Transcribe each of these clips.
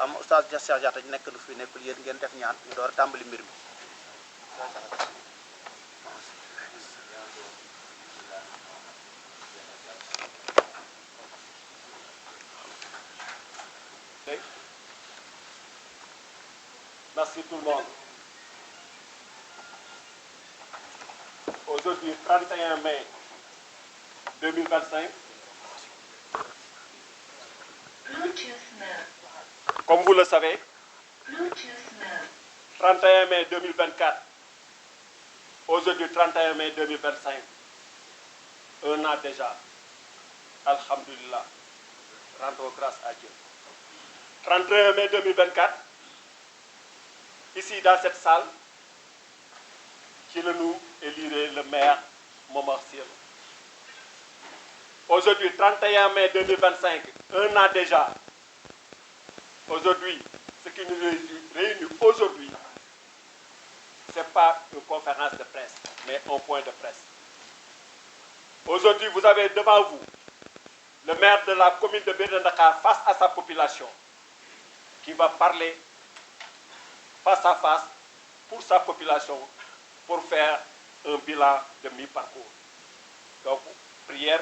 xam oustaz Cheikh Diatta nekk lu fi nekkul yéen ngeen def ñaan ñu door a tàmbali mbir mi. Merci tout le monde. Aujourd'hui, 31 mai 2025, comme vous le savez, 31 mai 2024, aujourd'hui 31 mai 2025, un an déjà, Alhamdulillah, rendons grâce à Dieu. 31 mai 2024, ici dans cette salle, qui nous élirait le maire Momar Cielo. Aujourd'hui, 31 mai 2025, un an déjà. Aujourd'hui, ce qui nous réunit aujourd'hui, ce n'est pas une conférence de presse, mais un point de presse. Aujourd'hui, vous avez devant vous le maire de la commune de Mérina Dakhar face à sa population, qui va parler face à face pour sa population, pour faire un bilan de mi-parcours. Donc, prière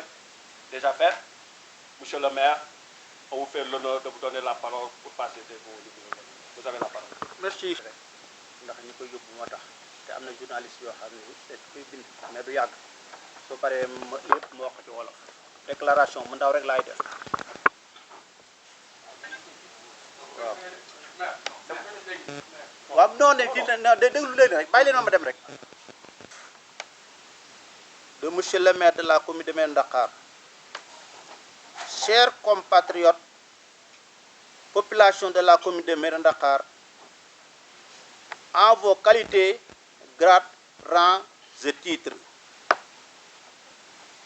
déjà faite. Monsieur le maire, on vous fait l'honneur de vous donner la parole pour passer des mots. Vous avez la parole. Merci. ndax ñi koy yóbbu moo tax te am na journaliste yoo xam ne te koy bind mais du yàgg soo paree lépp mu wax ci wolof déclaration mu ndaw rek laay def waaw. waaw non ne fii ne déglu léegi rek bàyyi leen ma dem rek. De monsieur le maire de la commune de Mérina Dakhar, chers compatriotes, population de la commune de Mérina Dakhar, en vos qualités, grades, rangs et titres.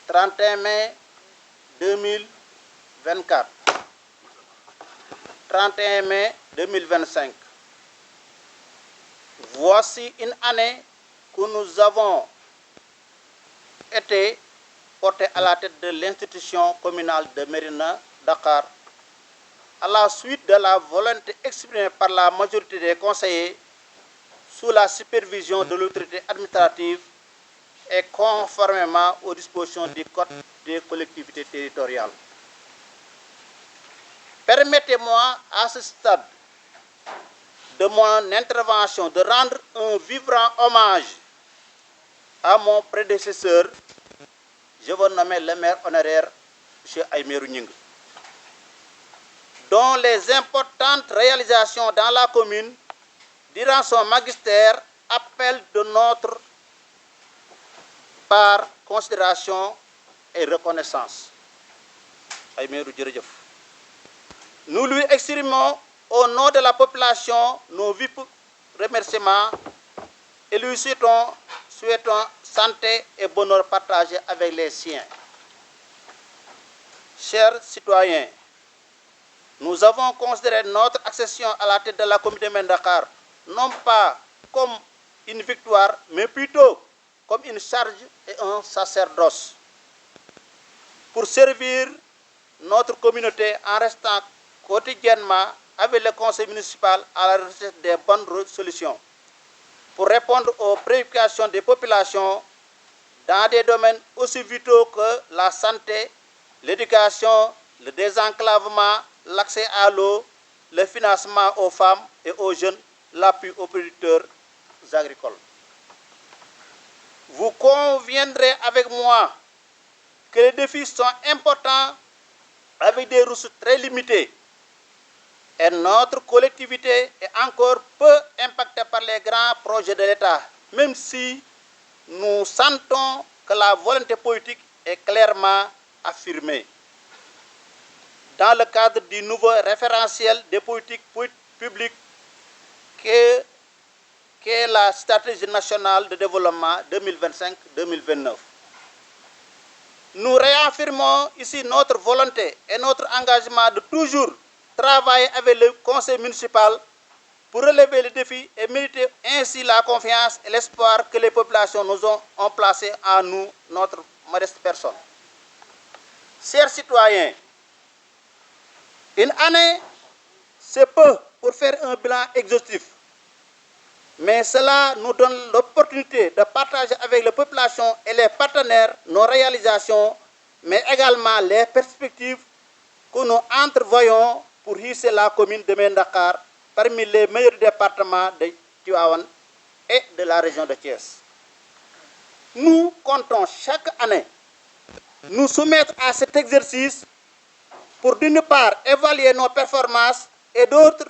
31 mai 2024, 31 mai 2025. Voici une année que nous avons été portés à la tête de l'institution communale de Mérina Dakhar à la suite de la volonté exprimée par la majorité des conseillers sous la supervision de l'autorité administrative et conformément aux dispositions du Code des collectivités territoriales. Permettez-moi à ce stade de mon intervention de rendre un vibrant hommage à mon prédécesseur, je veux nommer le maire honoraire, M. Aymerou Gningue, dont les importantes réalisations dans la commune durant son magistère appellent de notre part considération et reconnaissance. Aymerou jërëjëf. Nous lui exprimons au nom de la population nos vifs remerciements et lui souhaitons santé et bonheur partagé avec les siens. Chers citoyens, nous avons considéré notre accession à la tête de la commune de Mérina Dakhar non pas comme une victoire, mais plutôt comme une charge et un sacerdoce pour servir notre communauté en restant quotidiennement avec le conseil municipal à la recherche des bonnes solutions pour répondre aux préoccupations des populations dans des domaines aussi vitaux que la santé, l'éducation, le désenclavement, l'accès à l'eau, le financement aux femmes et aux jeunes, l'appui aux producteurs agricoles. Vous conviendrez avec moi que les défis sont importants avec des ressources très limitées et notre collectivité est encore peu impactée par les grands projets de l'État, même si nous sentons que la volonté politique est clairement affirmée. Dans le cadre du nouveau référentiel des politiques publiques qu'est la stratégie nationale de développement 2025-2029. Nous réaffirmons ici notre volonté et notre engagement de toujours travailler avec le conseil municipal pour relever les défis et mériter ainsi la confiance et l'espoir que les populations nous ont placé en nous, notre modeste personne. Chers citoyens, une année C'est peu pour faire un bilan exhaustif, mais cela nous donne l'opportunité de partager avec la population et les partenaires nos réalisations, mais également les perspectives que nous entrevoyons pour hisser la commune de Mendakar parmi les meilleurs départements de Tivaouane et de la région de Thiès. Nous comptons chaque année nous soumettre à cet exercice pour d'une part évaluer nos performances et d'autre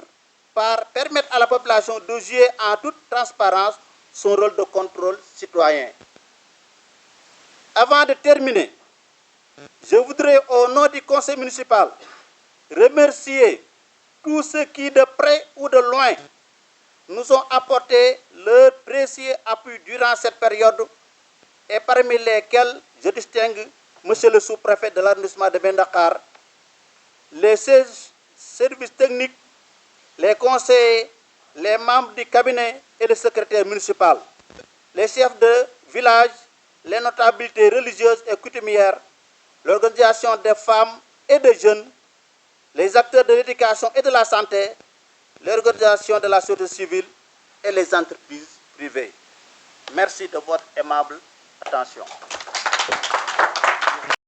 part permettre à la population de jouer en toute transparence son rôle de contrôle citoyen. Avant de terminer, je voudrais au nom du conseil municipal remercier tous ceux qui de près ou de loin nous ont apporté leur précieux appui durant cette période et parmi lesquels je distingue Monsieur le sous-préfet de l'arrondissement de Mendakar, les services techniques, les conseillers, les membres du cabinet et le secrétaire municipal, les chefs de village, les notabilités religieuses et coutumières, l'organisation des femmes et des jeunes, les acteurs de l'éducation et de la santé, l'organisation de la société civile et les entreprises privées. Merci de votre aimable attention.